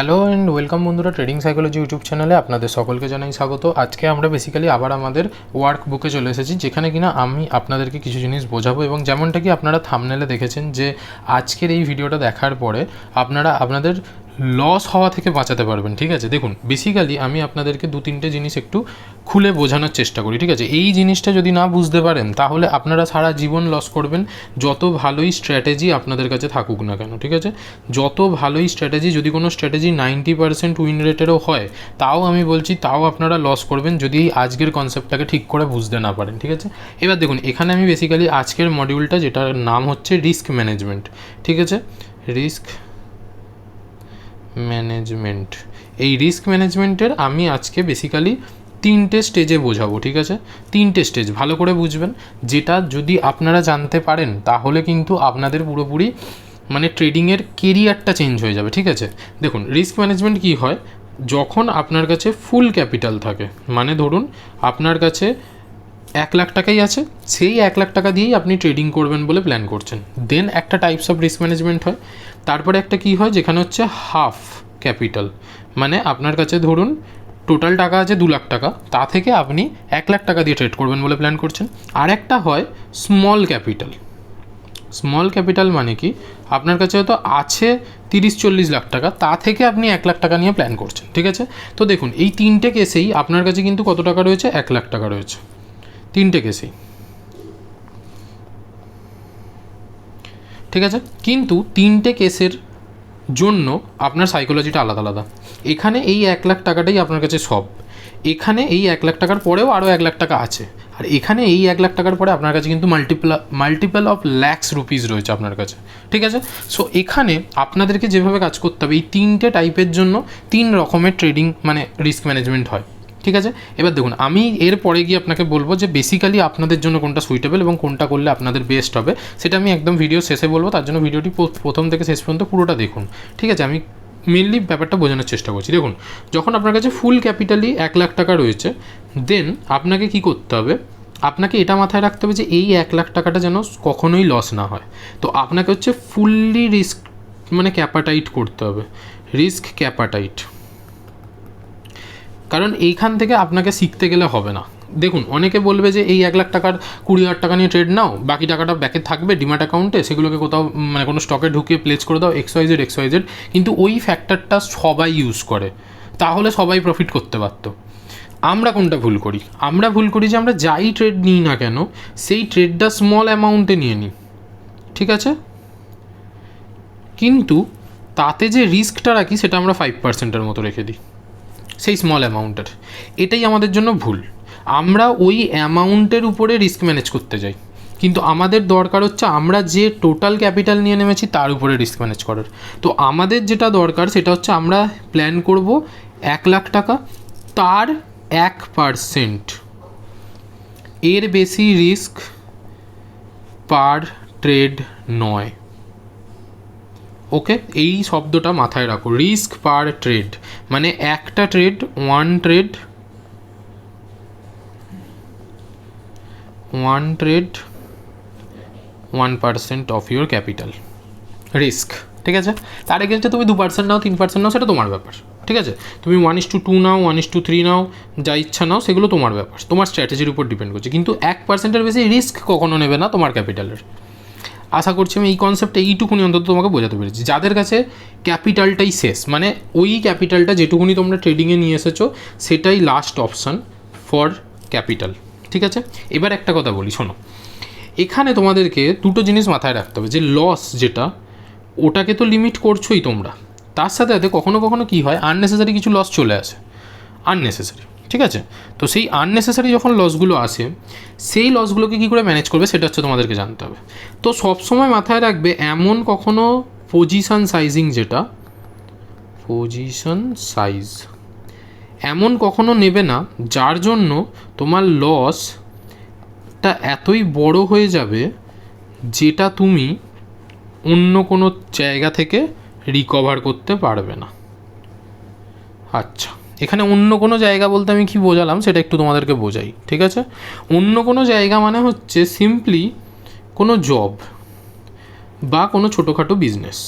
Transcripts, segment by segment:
Hello and welcome বন্ধুরা, trading psychology YouTube চ্যানেলে আপনাদের সকলকে জানাই স্বাগত। আজকে আমরা বেসিক্যালি আবার আমাদের ওয়ার্ক বুকে চলে এসেছি, যেখানে কিনা আমি আপনাদেরকে কিছু জিনিস বোঝাবো এবং যেমনটা কি আপনারা থাম্বনেলে দেখেছেন যে আজকের এই ভিডিওটা দেখার পরে আপনারা আপনাদের লস হওয়া থেকে বাঁচাতে পারবেন। ঠিক আছে, দেখুন বেসিক্যালি আমি আপনাদেরকে দু তিনটে জিনিস একটু খুলে বোঝানোর চেষ্টা করি। ঠিক আছে, এই জিনিসটা যদি না বুঝতে পারেন তাহলে আপনারা সারা জীবন লস করবেন, যত ভালোই স্ট্র্যাটেজি আপনাদের কাছে থাকুক না কেন। ঠিক আছে, যত ভালোই স্ট্র্যাটেজি, যদি কোনো স্ট্র্যাটেজি 90% উইন রেটেরও হয়, তাও আমি বলছি তাও আপনারা লস করবেন যদি এই আজকের কনসেপ্টটাকে ঠিক করে বুঝতে না পারেন। ঠিক আছে, এবার দেখুন এখানে আমি বেসিক্যালি আজকের মডিউলটা, যেটার নাম হচ্ছে রিস্ক ম্যানেজমেন্ট। ঠিক আছে, রিস্ক ম্যানেজমেন্ট, এই রিস্ক ম্যানেজমেন্টের আমি আজকে বেসিক্যালি তিনটে স্টেজে বোঝাবো। ঠিক আছে, তিনটে স্টেজ ভালো করে বুঝবেন, যেটা যদি আপনারা জানতে পারেন তাহলে কিন্তু আপনাদের পুরোপুরি মানে ট্রেডিংয়ের কেরিয়ারটা চেঞ্জ হয়ে যাবে। ঠিক আছে, দেখুন রিস্ক ম্যানেজমেন্ট কী হয়, যখন আপনার কাছে ফুল ক্যাপিটাল থাকে, মানে ধরুন আপনার কাছে 1,00,000 টাকাই আছে, সেই 1,00,000 টাকা দিয়েই আপনি ট্রেডিং করবেন বলে প্ল্যান করছেন, দেন একটা টাইপস অফ রিস্ক ম্যানেজমেন্ট হয়। তারপরে একটা কী হয়, যেখানে হচ্ছে হাফ ক্যাপিটাল, মানে আপনার কাছে ধরুন টোটাল টাকা আছে 2,00,000 টাকা, তা থেকে আপনি 1,00,000 টাকা দিয়ে ট্রেড করবেন বলে প্ল্যান করছেন। আর একটা হয় স্মল ক্যাপিটাল। স্মল ক্যাপিটাল মানে কি, আপনার কাছে হয়তো আছে 30-40 লাখ টাকা, তা থেকে আপনি 1,00,000 টাকা নিয়ে প্ল্যান করছেন। ঠিক আছে, তো দেখুন এই তিনটে কেসেই আপনার কাছে কিন্তু কত টাকা রয়েছে, 1,00,000 টাকা রয়েছে তিনটে কেসেই। ঠিক আছে, কিন্তু তিনটে কেসের জন্য আপনার সাইকোলজিটা আলাদা আলাদা। এখানে এই 1,00,000 টাকাটাই আপনার কাছে সব, এখানে এই 1,00,000 টাকার পরেও আরও 1,00,000 টাকা আছে, আর এখানে এই 1,00,000 টাকার পরে আপনার কাছে কিন্তু মাল্টিপল অফ ল্যাক্স রুপিস রয়েছে আপনার কাছে। ঠিক আছে, সো এখানে আপনাদেরকে যেভাবে কাজ করতে হবে, এই তিনটে টাইপের জন্য 3 রকমের ট্রেডিং মানে রিস্ক ম্যানেজমেন্ট হয়। ঠিক আছে, এবার দেখুন আমি এর পরে গিয়ে আপনাকে বলবো যে বেসিক্যালি আপনাদের জন্য কোনটা সুইটেবল এবং কোনটা করলে আপনাদের বেস্ট হবে, সেটা আমি একদম ভিডিও শেষে বলবো। তার জন্য ভিডিওটি প্রথম থেকে শেষ পর্যন্ত পুরোটা দেখুন। ঠিক আছে, আমি মেনলি ব্যাপারটা বোঝানোর চেষ্টা করছি। দেখুন, যখন আপনার কাছে ফুল ক্যাপিটালি 1,00,000 টাকা রয়েছে, দেন আপনাকে কি করতে হবে, আপনাকে এটা মাথায় রাখতে হবে যে এই 1,00,000 টাকাটা যেন কখনোই লস না হয়। তো আপনাকে হচ্ছে ফুললি রিস্ক মানে ক্যাপাটাইট করতে হবে, রিস্ক ক্যাপাটাইট, কারণ এইখান থেকে আপনাকে শিখতে গেলে হবে না। দেখুন অনেকে বলবে যে এই 1,00,000 টাকার 20,000 টাকা নিয়ে ট্রেড নাও, বাকি টাকাটা ব্যাকে থাকবে ডিম্যাট অ্যাকাউন্টে, সেগুলোকে কোথাও মানে কোনো স্টকে ঢুকিয়ে প্লেস করে দাও XYZ। কিন্তু ওই ফ্যাক্টরটা সবাই ইউজ করে, তাহলে সবাই প্রফিট করতে পারতো। আমরা কোনটা ভুল করি, আমরা ভুল করি যে আমরা যাই ট্রেড নিই না কেন সেই ট্রেডটা স্মল অ্যামাউন্টে নিয়ে নিই। ঠিক আছে, কিন্তু তাতে যে রিস্কটা রাখি সেটা আমরা 5%-এর মতো রেখে দিই সেই স্মল অ্যামাউন্টের। এটাই আমাদের জন্য ভুল, আমরা ওই অ্যামাউন্টের উপরে রিস্ক ম্যানেজ করতে যাই, কিন্তু আমাদের দরকার হচ্ছে আমরা যে টোটাল ক্যাপিটাল নিয়ে নেমেছি তার উপরে রিস্ক ম্যানেজ করার। তো আমাদের যেটা দরকার সেটা হচ্ছে আমরা প্ল্যান করব 1,00,000 টাকা, তার 1%, এর বেশি রিস্ক পার ট্রেড নয়। ওকে, এই শব্দটা মাথায় রাখো, রিস্ক পার ট্রেড, মানে একটা trade 1% of your capital risk. ঠিক আছে, তার এগেন্সটে তুমি 2% নাও, 3% নাও, সেটা তোমার ব্যাপার। ঠিক আছে, তুমি 1:2 নাও, 1:3 নাও, যা ইচ্ছা নাও, সেগুলো তোমার ব্যাপার, তোমার স্ট্র্যাটেজির উপর ডিপেন্ড করছে, কিন্তু 1%-এর বেশি রিস্ক কখনো নেবে না তোমার ক্যাপিটালের। আশা করছি আমি এই কনসেপ্টে এইটুকুনি অন্তত তোমাকে বোঝাতে পেরেছি। যাদের কাছে ক্যাপিটালটাই শেষ, মানে ওই ক্যাপিটালটা যেটুকুনি তোমরা ট্রেডিংয়ে নিয়ে এসেছো সেটাই লাস্ট অপশান ফর ক্যাপিটাল। ঠিক আছে, এবার একটা কথা বলি শোনো, এখানে তোমাদেরকে দুটো জিনিস মাথায় রাখতে হবে, যে লস যেটা ওটাকে তো লিমিট করছোই তোমরা, তার সাথে সাথে কখনো কখনো কী হয় আননেসেসারি কিছু লস চলে আসে, আননেসেসারি। ঠিক আছে, তো সেই আননেসেসারি যখন লসগুলো আসে, সেই লসগুলোকে কী করে ম্যানেজ করবে সেটা হচ্ছে তোমাদেরকে জানতে হবে। তো সবসময় মাথায় রাখবে এমন কখনো পজিশন সাইজিং, যেটা পজিশন সাইজ, এমন কখনো নেবে না যার জন্য তোমার লসটা এতই বড় হয়ে যাবে যেটা তুমি অন্য কোনো জায়গা থেকে রিকভার করতে পারবে না। আচ্ছা, এখানে অন্য কোনো জায়গা বলতে আমি কি বোঝালাম সেটা একটু তোমাদেরকে বোঝাই। ঠিক আছে, অন্য কোনো জায়গা মানে হচ্ছে সিম্পলি কোনো জব বা কোনো ছোটোখাটো বিজনেস।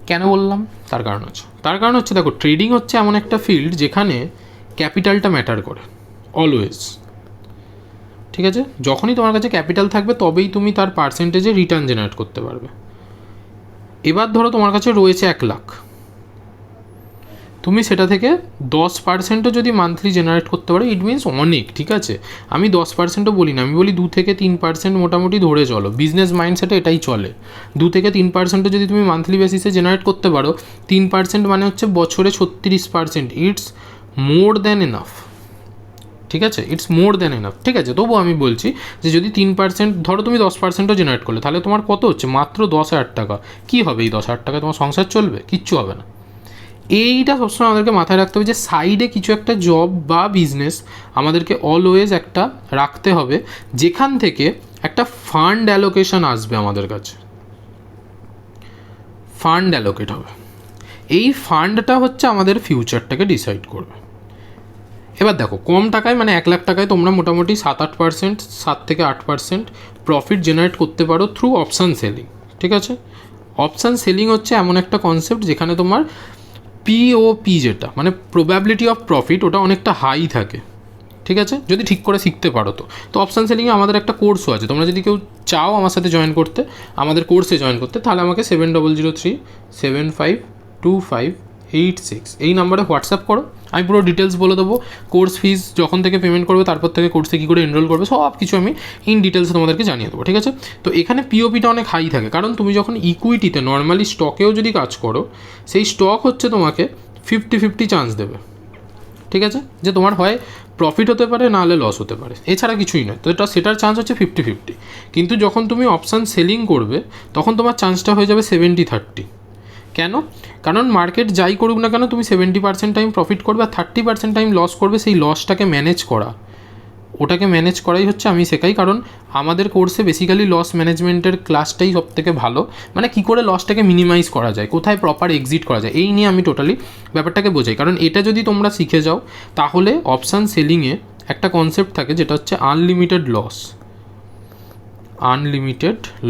কেন বললাম? তার কারণ হচ্ছে দেখো, ট্রেডিং হচ্ছে এমন একটা ফিল্ড যেখানে ক্যাপিটালটা ম্যাটার করে অলওয়েজ। ঠিক আছে, যখনই তোমার কাছে ক্যাপিটাল থাকবে তবেই তুমি তার পার্সেন্টেজে রিটার্ন জেনারেট করতে পারবে। এবার ধরো তোমার কাছে রয়েছে 1 লাখ, তুমি সেটা থেকে 10%ও যদি মান্থলি জেনারেট করতে পারো, ইট মিনস অনেক। ঠিক আছে, আমি 10%ও বলি না, আমি বলি 2 থেকে 3% মোটামুটি ধরে চলো, বিজনেস মাইন্ডসেটে এটাই চলে। 2 থেকে 3%ও যদি তুমি মান্থলি বেসিসে জেনারেট করতে পারো, 3% মানে হচ্ছে বছরে 36%, ইটস মোর দ্যান এনাফ। ঠিক আছে, ইটস মোর দ্যান এনাফ। ঠিক আছে, তবুও আমি বলছি যে যদি 3%, ধরো তুমি 10%ও জেনারেট করলে, তাহলে তোমার কত হচ্ছে? মাত্র 10,000 টাকা। কী হবে এই 10,000 টাকা? তোমার সংসার চলবে? কিচ্ছু হবে না। এইটা সবসময় আমাদেরকে মাথায় রাখতে হবে যে সাইডে কিছু একটা জব বা বিজনেস আমাদেরকে অলওয়েজ একটা রাখতে হবে, যেখান থেকে একটা ফান্ড অ্যালোকেশন আসবে আমাদের কাছে, ফান্ড অ্যালোকেট হবে। এই ফান্ডটা হচ্ছে আমাদের ফিউচারটাকে ডিসাইড করবে। এবার দেখো, কম টাকায় মানে 1 লাখ টাকায় তোমরা মোটামুটি 7-8%, 7 থেকে 8% প্রফিট জেনারেট করতে পারো থ্রু অপশান সেলিং। ঠিক আছে, অপশান সেলিং হচ্ছে এমন একটা কনসেপ্ট যেখানে তোমার পিওপি, যেটা মানে প্রবাবিলিটি অফ প্রফিট, ওটা অনেকটা হাই থাকে। ঠিক আছে, যদি ঠিক করে শিখতে পারো। তো অপশান সেলিংয়ে আমাদের একটা কোর্সও আছে, তোমরা যদি কেউ চাও আমার সাথে জয়েন করতে, আমাদের কোর্সে জয়েন করতে, তাহলে আমাকে 7003752586 এই নাম্বারে হোয়াটসঅ্যাপ করো। আমি পুরো ডিটেলস বলে দেবো, কোর্স ফিস যখন থেকে পেমেন্ট করবে, তারপর থেকে কোর্সে কী করে এনরোল করবে, সব কিছু আমি ইন ডিটেলসে তোমাদেরকে জানিয়ে দেবো। ঠিক আছে, তো এখানে পিওপিটা অনেক হাই থাকে, কারণ তুমি যখন ইকুইটিতে নর্মালি স্টকেও যদি কাজ করো, সেই স্টক হচ্ছে তোমাকে 50-50 চান্স দেবে। ঠিক আছে, যে তোমার হয় প্রফিট হতে পারে, না হলে লস হতে পারে, এছাড়া কিছুই নয়। তো সেটার চান্স হচ্ছে 50-50। কিন্তু যখন তুমি অপশান সেলিং করবে, তখন তোমার চান্সটা হয়ে যাবে 70-30। কেন? কারণ মার্কেট যাই করুক না কেন, তুমি 70% টাইম প্রফিট করবে আর 30% টাইম লস করবে। সেই লসটাকে ম্যানেজ করা, ওটাকে ম্যানেজ করাই হচ্ছে আমি শেখাই। কারণ আমাদের কোর্সে বেসিক্যালি লস ম্যানেজমেন্টের ক্লাসটাই সবথেকে ভালো, মানে কী করে লসটাকে মিনিমাইজ করা যায়, কোথায় প্রপার এক্সিট করা যায়, এই নিয়ে আমি টোটালি ব্যাপারটাকে বোঝাই। কারণ এটা যদি তোমরা শিখে যাও, তাহলে অপশান সেলিংয়ে একটা কনসেপ্ট থাকে যেটা হচ্ছে আনলিমিটেড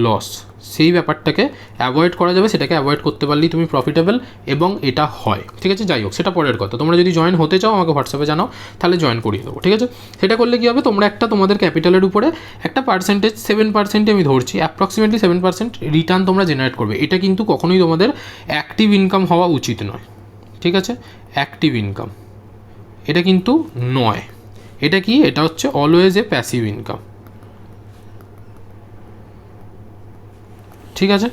লস, সেই ব্যাপারটাকে অ্যাভয়েড করা যাবে। সেটাকে অ্যাভয়েড করতে পারলেই তুমি প্রফিটেবল, এবং এটা হয়। ঠিক আছে, যাই হোক, সেটা পরের কথা। তোমরা যদি জয়েন হতে চাও, আমাকে হোয়াটসঅ্যাপে জানাও, তাহলে জয়েন করিয়ে দেবো। ঠিক আছে, সেটা করলে কী হবে, তোমরা একটা তোমাদের ক্যাপিটালের উপরে একটা পার্সেন্টেজ, 7% আমি ধরছি, অ্যাপ্রক্সিমেটলি 7% রিটার্ন তোমরা জেনারেট করবে। এটা কিন্তু কখনোই তোমাদের অ্যাক্টিভ ইনকাম হওয়া উচিত নয়। ঠিক আছে, অ্যাক্টিভ ইনকাম এটা কিন্তু নয়। এটা কি? এটা হচ্ছে অলওয়েজ এ প্যাসিভ ইনকাম। ঠিক আছে,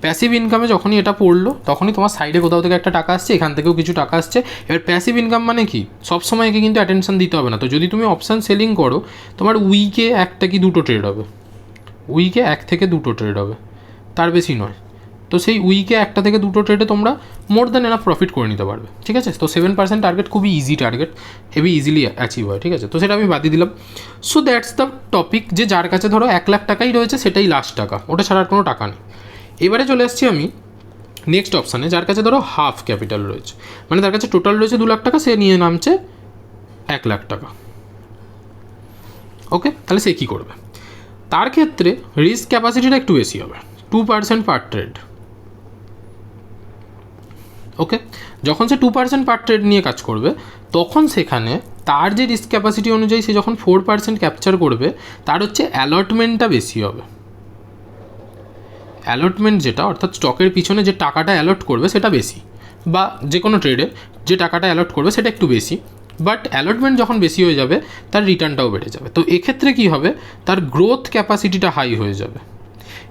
প্যাসিভ ইনকামে যখনই এটা পড়লো, তখনই তোমার সাইডে কোথাও থেকে একটা টাকা আসছে, এখান থেকেও কিছু টাকা আসছে। এবার প্যাসিভ ইনকাম মানে কি? সবসময় একে কিন্তু অ্যাটেনশন দিতে হবে না। তো যদি তুমি অপশান সেলিং করো, তোমার উইকে 1 কি 2টো ট্রেড হবে, উইকে 1 থেকে 2টো ট্রেড হবে, তার বেশি নয়। তো সেই উইকে 1 থেকে 2টো ট্রেডে তোমরা মোর দ্যান এনাফ প্রফিট করে নিতে পারবে। ঠিক আছে, তো 7% টার্গেট খুবই easy target, heavy easily achieve হয়। ঠিক আছে, তো সেটা আমি বাদিয়ে দিলাম। সো দ্যাটস দ্য টপিক, যে যার কাছে ধরো 1 লাখ টাকাই রয়েছে, সেটাই লাস্ট টাকা, ওটা ছাড়ার কোনো টাকা নেই। এবারে চলে আসছি আমি নেক্সট অপশানে, যার কাছে ধরো হাফ ক্যাপিটাল রয়েছে, মানে তার কাছে টোটাল রয়েছে 2 লাখ টাকা, সে নিয়ে নামছে 1 লাখ টাকা। ওকে, তাহলে সে কী করবে? তার ক্ষেত্রে রিস্ক ক্যাপাসিটিটা একটু বেশি হবে, 2% পার ট্রেড। ওকে, যখন সে 2% পার ট্রেড নিয়ে কাজ করবে, তখন সেখানে তার যে রিস্ক ক্যাপাসিটি অনুযায়ী সে যখন 4% ক্যাপচার করবে, তার হচ্ছে অ্যালটমেন্টটা বেশি হবে। অ্যালটমেন্ট যেটা, অর্থাৎ স্টকের পিছনে যে টাকাটা অ্যালট করবে সেটা বেশি, বা যে কোনো ট্রেডে যে টাকাটা অ্যালট করবে সেটা একটু বেশি। বাট অ্যালটমেন্ট যখন বেশি হয়ে যাবে, তার রিটার্নটাও বেড়ে যাবে। তো এক্ষেত্রে কী হবে, তার গ্রোথ ক্যাপাসিটিটা হাই হয়ে যাবে।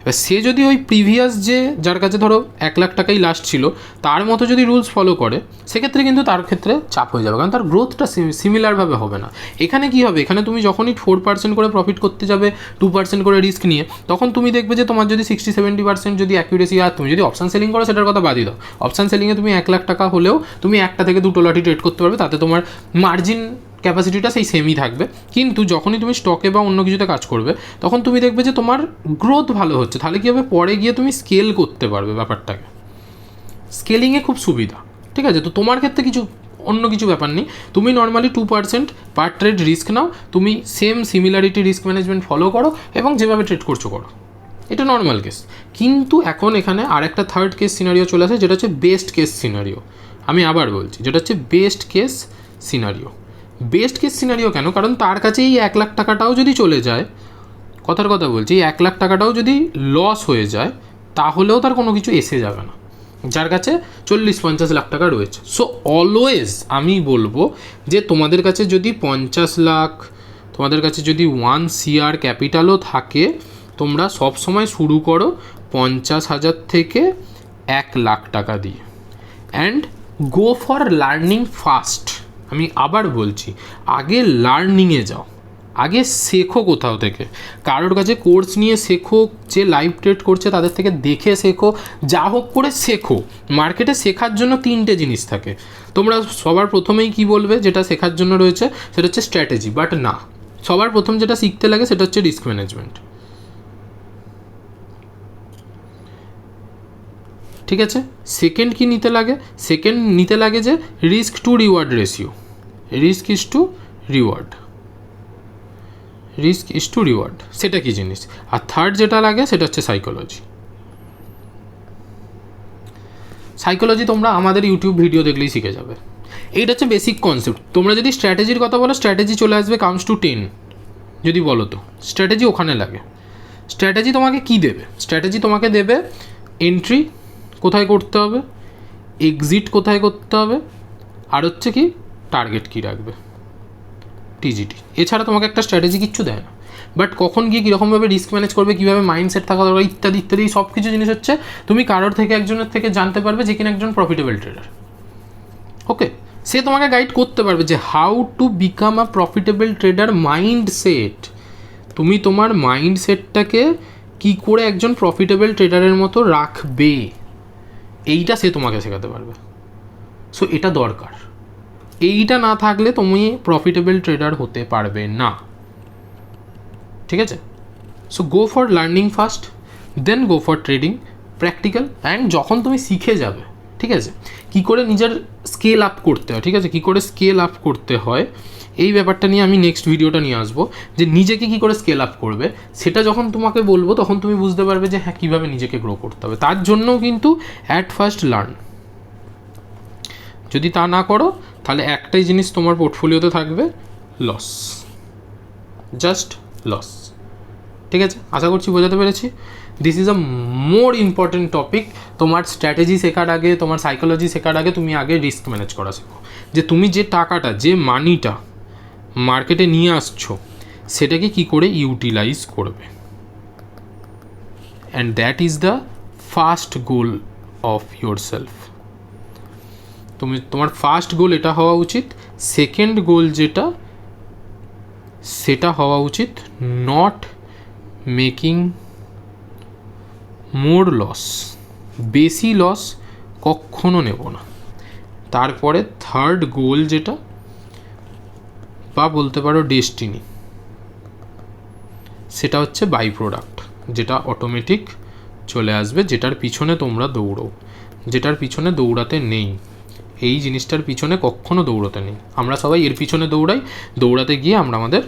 এবার সে যদি ওই প্রিভিয়াস যে যার কাছে ধরো 1 লাখ টাকাই লাস্ট ছিল, তার মতো যদি রুলস ফলো করে, সেক্ষেত্রে কিন্তু তার ক্ষেত্রে চাপ হয়ে যাবে, কারণ তার গ্রোথটা সিমিলারভাবে হবে না। এখানে কি হবে, এখানে তুমি যখনই 4% করে প্রফিট করতে যাবে 2% করে রিস্ক নিয়ে, তখন তুমি দেখবে যে তোমার যদি 60-70% যদি অ্যাকিউরেসি, আর তুমি যদি অপশান সেলিং করো সেটার কথা বাদই দাও, অপশান সেলিংয়ে তুমি 1 লাখ টাকা হলেও তুমি 1টা থেকে 2টো লটি ট্রেড করতে পারবে, তাতে তোমার মার্জিন ক্যাপাসিটিটা সেই সেমই থাকবে। কিন্তু যখনই তুমি স্টকে বা অন্য কিছুতে কাজ করবে, তখন তুমি দেখবে যে তোমার গ্রোথ ভালো হচ্ছে, তাহলে কী হবে, পরে গিয়ে তুমি স্কেল করতে পারবে ব্যাপারটাকে, স্কেলিংয়ে খুব সুবিধা। ঠিক আছে, তো তোমার ক্ষেত্রে অন্য কিছু ব্যাপার নেই, তুমি নর্মালি 2% পার ট্রেড রিস্ক নাও, তুমি সিমিলারিটি রিস্ক ম্যানেজমেন্ট ফলো করো, এবং যেভাবে ট্রেড করছো করো, এটা নর্মাল কেস। কিন্তু এখন এখানে আরেকটা থার্ড কেস সিনারিও চলে আসে, যেটা হচ্ছে বেস্ট কেস সিনারিও। আমি আবার বলছি, যেটা হচ্ছে best case scenario. Best case scenario কেন? কারণ তার কাছে এই 1 লাখ টাকাটাও যদি চলে যায়, কথার কথা বলছি, এই 1 লাখ টাকাটাও যদি লস হয়ে যায়, তাহলেও তার কোনো কিছু এসে যাবে না, যার কাছে 40-50 লাখ টাকা রয়েছে। সো অলওয়েজ আমি বলবো যে তোমাদের কাছে যদি 50 লাখ, তোমাদের কাছে যদি 1 CR ক্যাপিটালও থাকে, তোমরা সব সময় শুরু করো 50,000 থেকে 1 লাখ টাকা দিয়ে, and go for learning fast. আমি আবার বলছি, আগে লার্নিংয়ে যাও, আগে শেখো কোথাও থেকে, কারোর কাছে কোর্স নিয়ে শেখো, যে লাইভ ট্রেড করছে তাদের থেকে দেখে শেখো, যা হোক করে শেখো। মার্কেটে শেখার জন্য 3টে জিনিস থাকে। তোমরা সবার প্রথমেই কি বলবে যেটা শেখার জন্য রয়েছে, সেটা হচ্ছে স্ট্র্যাটেজি, বাট না, সবার প্রথম যেটা শিখতে লাগে সেটা হচ্ছে রিস্ক ম্যানেজমেন্ট। ঠিক আছে, সেকেন্ড কি নিতে লাগে? সেকেন্ড নিতে লাগে যে risk to reward ratio, risk is to reward, risk is to reward, সেটা কি জিনিস? আর থার্ড যেটা লাগে সেটা হচ্ছে সাইকোলজি। সাইকোলজি তোমরা আমাদের ইউটিউব ভিডিও দেখলেই শিখে যাবে। এইটা হচ্ছে বেসিক কনসেপ্ট। তোমরা যদি স্ট্র্যাটেজির কথা বলো, স্ট্র্যাটেজি চলে আসবে কাউন্টস টু 10 যদি বলো তো, স্ট্র্যাটেজি ওখানে লাগে। স্ট্র্যাটেজি তোমাকে কি দেবে? স্ট্র্যাটেজি তোমাকে দেবে এন্ট্রি কোথায় করতে হবে, এক্সিট কোথায় করতে হবে, আর হচ্ছে কি টার্গেট কী রাখবে, টিজিটি। এছাড়া তোমাকে একটা স্ট্র্যাটেজি কিচ্ছু দেয় না। বাট কখন গিয়ে কীরকমভাবে রিস্ক ম্যানেজ করবে, কীভাবে মাইন্ডসেট থাকা দরকার, ইত্যাদি ইত্যাদি সব কিছু জিনিস হচ্ছে তুমি কারোর থেকে, একজনের থেকে জানতে পারবে যে কিনা একজন প্রফিটেবল ট্রেডার। ওকে, সে তোমাকে গাইড করতে পারবে যে how to become a profitable tedder mindset. তুমি তোমার মাইন্ডসেটটাকে কী করে একজন প্রফিটেবল ট্রেডারের মতো রাখবে, এইটা সে তোমাকে শেখাতে পারবে। সো এটা দরকার, এইটা না থাকলে তুমি প্রফিটেবল ট্রেডার হতে পারবে না। ঠিক আছে, so go for learning first, then go for trading practical. And যখন তুমি শিখে যাবে, ঠিক আছে, কী করে নিজের স্কেল আপ করতে হয়, ঠিক আছে, কী করে স্কেল আপ করতে হয়, এই ব্যাপারটা নিয়ে আমি নেক্সট ভিডিওটা নিয়ে আসবো, যে নিজেকে কী করে স্কেল আপ করবে সেটা যখন তোমাকে বলবো, তখন তুমি বুঝতে পারবে যে হ্যাঁ কীভাবে নিজেকে গ্রো করতে হবে। তার জন্যও কিন্তু অ্যাট ফার্স্ট লার্ন। যদি তা না করো, তাহলে একটাই জিনিস তোমার পোর্টফোলিওতে থাকবে, লস, জাস্ট লস। ঠিক আছে, আশা করছি বোঝাতে পেরেছি। This is a more important topic. তোমার স্ট্র্যাটেজি শেখার আগে, তোমার সাইকোলজি শেখার আগে তুমি আগে রিস্ক ম্যানেজ করা শেখো, যে তুমি যে টাকাটা, যে মানিটা মার্কেটে নিয়ে আসছো, সেটাকে কী করে ইউটিলাইজ করবে। And that is the first goal of your self. তোমার ফার্স্ট গোল এটা হওয়া উচিত। সেকেন্ড গোল যেটা, সেটা হওয়া উচিত নট মেকিং মোর লস, বেশি লস কখনো নেব না। তারপরে থার্ড গোল যেটা, বা বলতে পারো ডেস্টিনি, সেটা হচ্ছে বাই প্রোডাক্ট, যেটা অটোমেটিক চলে আসবে, যেটার পিছনে তোমরা দৌড়ো, যেটার পিছনে দৌড়াতে নেই। এই জিনিসটার পিছনে কখনো দৌড়াতে নেই। আমরা সবাই এর পিছনে দৌড়াই, দৌড়াতে গিয়ে আমরা আমাদের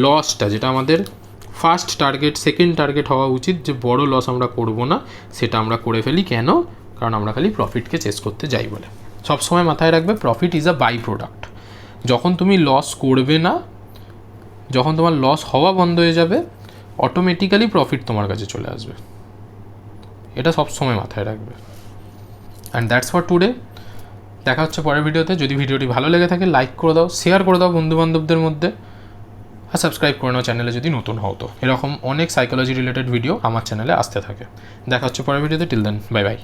লসটা, যেটা আমাদের ফার্স্ট টার্গেট, সেকেন্ড টার্গেট হওয়া উচিত, যে বড় লস আমরা করব না, সেটা আমরা করে ফেলি। কেন? কারণ আমরা খালি প্রফিটকে চেস করতে যাই বলে। সবসময় মাথায় রাখবে, profit is a by product. যখন তুমি লস করবে না, যখন তোমার লস হওয়া বন্ধ হয়ে যাবে, অটোমেটিক্যালি প্রফিট তোমার কাছে চলে আসবে। এটা সবসময় মাথায় রাখবে। And that's for today. দেখা হচ্ছে পরের ভিডিওতে। যদি ভিডিওটি ভালো লেগে থাকে, লাইক করে দাও, শেয়ার করে দাও বন্ধুবান্ধবদের মধ্যে, আর সাবস্ক্রাইব করে নাও চ্যানেলে যদি নতুন হও তো। এরকম অনেক সাইকোলজি রিলেটেড ভিডিও আমার চ্যানেলে আসতে থাকে। দেখা হচ্ছে পরের ভিডিওতে। Till then, bye by.